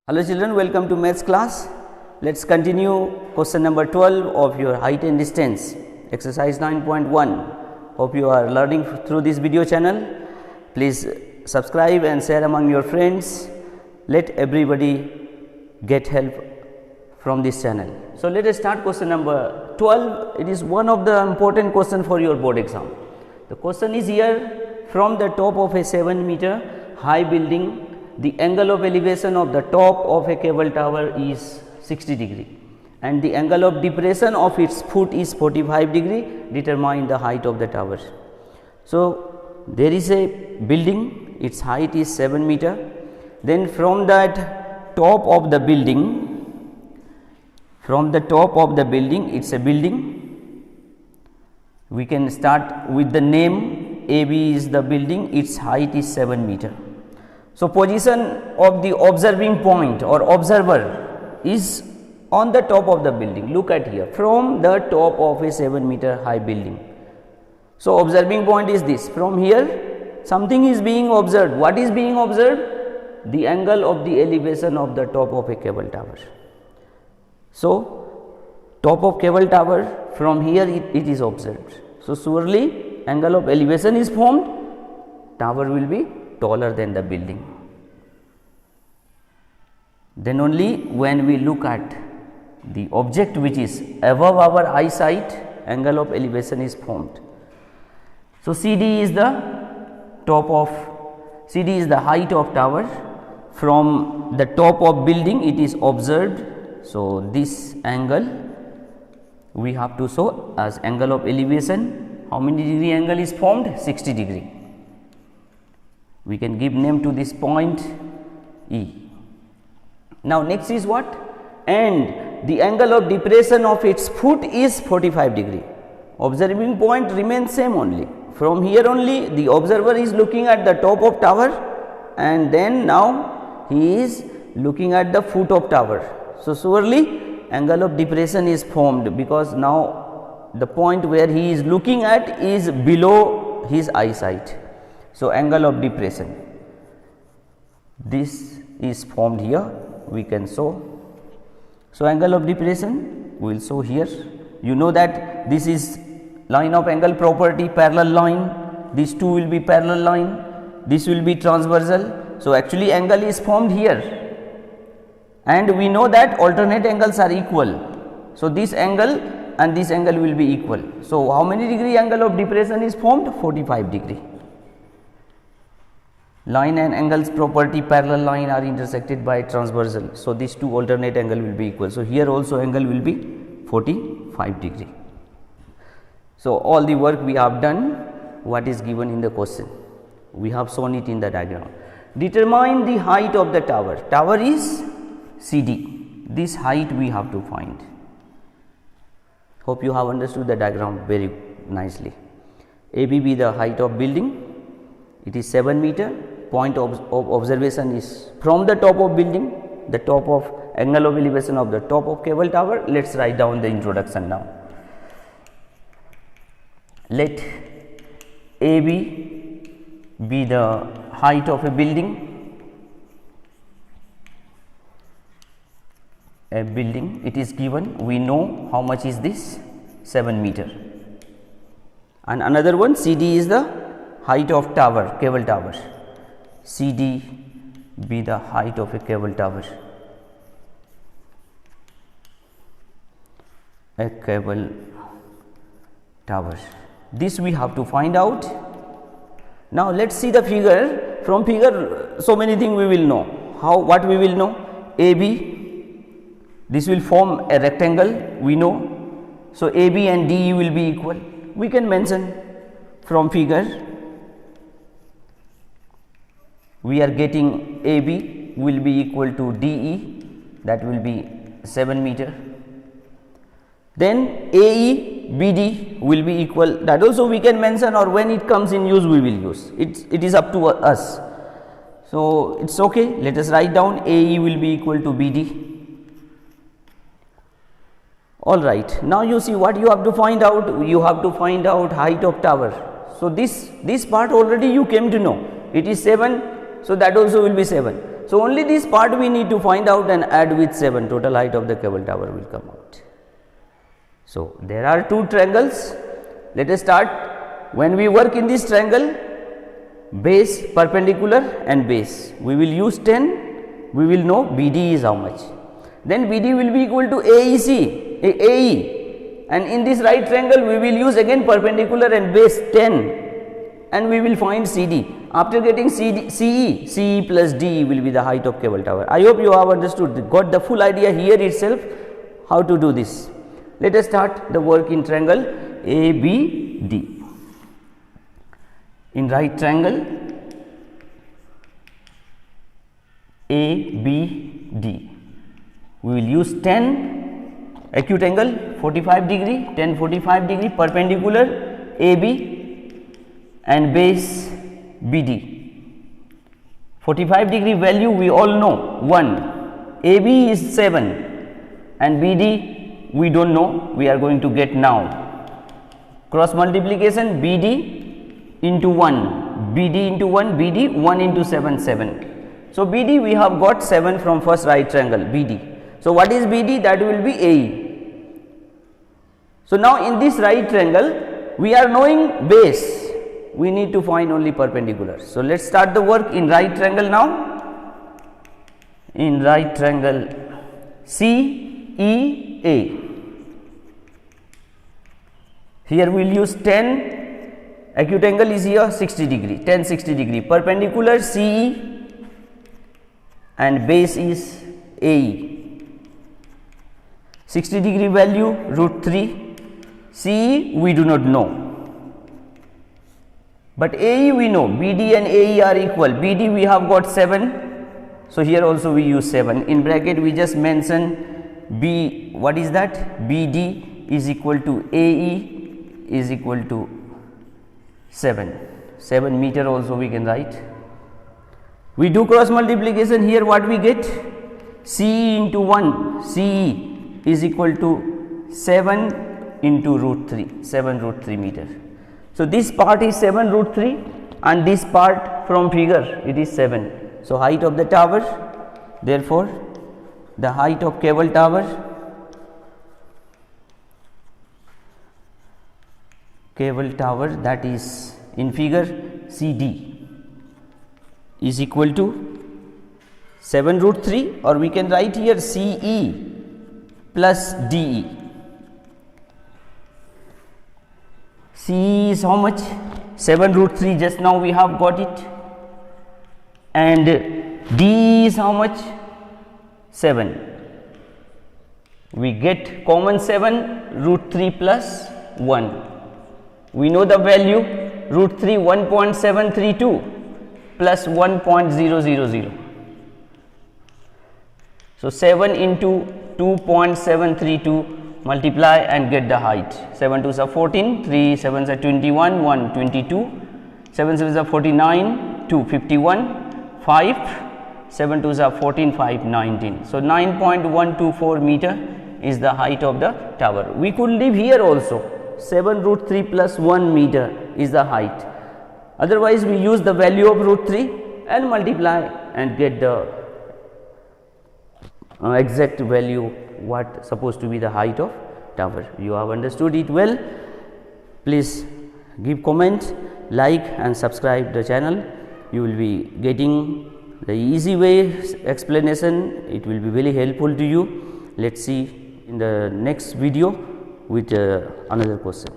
Hello children, welcome to maths class. Let's continue question number 12 of your height and distance, exercise 9.1. Hope you are learning through this video channel. Please subscribe and share among your friends. Let everybody get help from this channel. So let us start question number 12. It is one of the important question for your board exam. The question is here: from the top of a 7-meter high building, the angle of elevation of the top of a cable tower is 60 degree and the angle of depression of its foot is 45 degree. Determine the height of the tower. So there is a building, its height is 7 meter. Then from that top of the building, it's a building. We can start with the name. AB is the building, its height is 7 meter. So position of the observing point or observer is on the top of the building. Look at here, from the top of a 7-meter high building. So observing point is this. From here something is being observed. What is being observed? The angle of the elevation of the top of a cable tower. So top of cable tower, from here it is observed. So surely angle of elevation is formed. Tower will be taller than the building. Then only when we look at the object which is above our eyesight, angle of elevation is formed. So CD is the height of tower. From the top of building it is observed. So this angle we have to show as angle of elevation. How many degree angle is formed? 60 degree. We can give name to this point E. Now next is what? And the angle of depression of its foot is 45 degree. Observing point remains same only. From here only the observer is looking at the top of tower and then now he is looking at the foot of tower. So surely angle of depression is formed because now the point where he is looking at is below his eyesight. So angle of depression, this is formed here, we can show. So angle of depression we will show here. You know that this is line of angle property, parallel line. These two will be parallel line, this will be transversal. So actually angle is formed here and we know that alternate angles are equal. So this angle and this angle will be equal. So how many degree angle of depression is formed? 45 degree. Line and angles property, parallel line are intersected by transversal. So these two alternate angle will be equal. So here also angle will be 45 degree. So all the work we have done, what is given in the question, we have shown it in the diagram. Determine the height of the tower. Tower is CD. This height we have to find. Hope you have understood the diagram very nicely. AB be the height of building. It is 7 meter. Point of observation is from the top of building, the top of angle of elevation of the top of cable tower. Let us write down the introduction now. Let AB be the height of a building. A building, it is given, we know how much is this, 7 meter. And another one, CD is the height of tower, cable tower. CD be the height of a cable tower. A cable tower. This we have to find out. Now let us see the figure. From figure so many things we will know. What we will know? AB, this will form a rectangle, we know. So AB and DE will be equal. We can mention from figure. We are getting AB will be equal to DE, that will be 7 meter. Then AE, BD will be equal, that also we can mention, or when it comes in use we will use. It is up to us. So it's okay, let us write down AE will be equal to BD. Alright, now you see what you have to find out. You have to find out height of tower. So this part already you came to know. It is 7. So that also will be 7. So, only this part we need to find out and add with 7, total height of the cable tower will come out. So, there are two triangles. Let us start. When we work in this triangle, base, perpendicular and base, we will use 10, we will know BD is how much. Then BD will be equal to AE, and in this right triangle we will use again perpendicular and base 10, and we will find CD. After getting CE plus D will be the height of cable tower. I hope you have understood, got the full idea here itself how to do this. Let us start the work in triangle ABD. In right triangle ABD, we will use 10 acute angle 45 degree, 10 45 degree, perpendicular AB and base BD. 45 degree value we all know 1, AB is 7 and BD we do not know, we are going to get now. Cross multiplication BD into 1, BD into 1, BD 1 into 7, 7. So, BD we have got 7 from first right triangle BD. So, what is BD? That will be AE. So, now in this right triangle we are knowing base, we need to find only perpendicular. So, let us start the work in right triangle now. In right triangle CEA, here we will use 10, acute angle is here 60 degree, 10 60 degree, perpendicular CE and base is AE. 60 degree value root 3, CE we do not know, but AE we know, BD and AE are equal. BD we have got 7, so here also we use 7. In bracket we just mention B, what is that? BD is equal to AE is equal to 7, 7 meter also we can write. We do cross multiplication, here what we get? CE into 1, CE is equal to 7 into root 3, 7 root 3 meter. So, this part is 7 root 3 and this part from figure it is 7. So, height of the tower, therefore, the height of cable tower that is in figure CD is equal to 7 root 3, or we can write here CE plus DE. CE is how much? 7 root 3, just now we have got it, and DE is how much? 7. We get common 7 root 3 plus 1. We know the value root 3 1.732 plus 1.000. So, 7 into 2.732 multiply and get the height. 7 2s are 14, 3 7s are 21, 1 22, 7 7s are 49, 2 51, 5 7 2s are 14, 5 19. So, 9.124 meter is the height of the tower. We could leave here also 7 root 3 plus 1 meter is the height. Otherwise, we use the value of root 3 and multiply and get the exact value what supposed to be the height of tower. You have understood it well. Please give comment, like and subscribe the channel. You will be getting the easy way explanation. It will be very helpful to you. Let us see in the next video with another question.